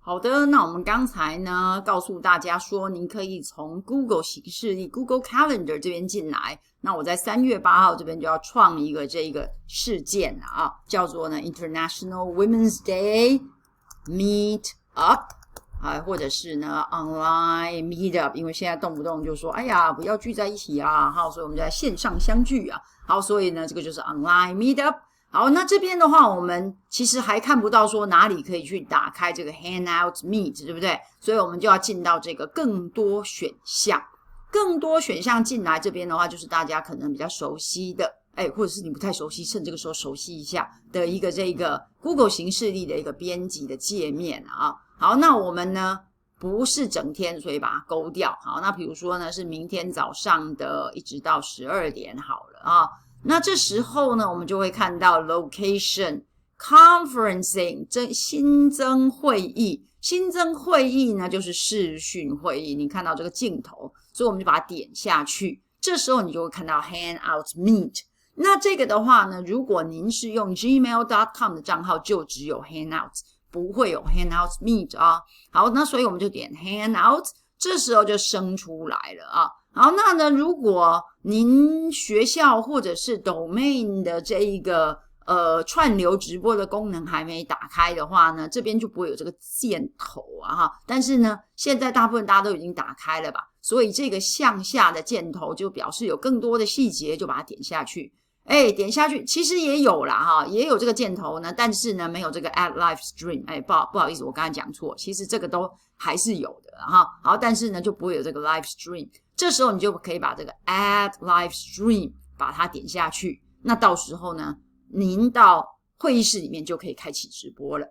好的，那我们刚才呢告诉大家说，您可以从 Google 行事历 Google Calendar 这边进来。那我在3月8号这边就要创一个这个事件啊，叫做呢 International Women's Day Meet Up 或者是呢 Online Meet Up， 因为现在动不动就说哎呀不要聚在一起啊，好，所以我们就在线上相聚啊。好，所以呢这个就是 Online Meet Up。好，那这边的话我们其实还看不到说哪里可以去打开这个 Hangout Meet， 对不对？所以我们就要进到这个更多选项。更多选项进来这边的话，就是大家可能比较熟悉的，或者是你不太熟悉，趁这个时候熟悉一下的一个这个 Google 行事历的一个编辑的界面啊。好，那我们呢不是整天，所以把它勾掉。好，那比如说呢是明天早上的一直到12点好了啊。那这时候呢我们就会看到 Location Conferencing 新增会议。新增会议呢就是视讯会议，你看到这个镜头，所以我们就把它点下去。这时候你就会看到 Hangout Meet。那这个的话呢，如果您是用 gmail.com 的账号，就只有 Hangout， 不会有 Hangout Meet 啊。好，那所以我们就点 Hangout， 这时候就生出来了啊。好，那呢，如果您学校或者是 Domain 的这一个串流直播的功能还没打开的话呢，这边就不会有这个箭头啊哈。但是呢，现在大部分大家都已经打开了吧，所以这个向下的箭头就表示有更多的细节，就把它点下去。点下去其实也有啦哈，也有这个箭头呢，但是呢没有这个 Add Live Stream。不好意思，我刚才讲错，其实这个都还是有的哈。好，但是呢就不会有这个 Live Stream。这时候你就可以把这个 Add Live Stream 把它点下去，那到时候呢您到会议室里面就可以开启直播了。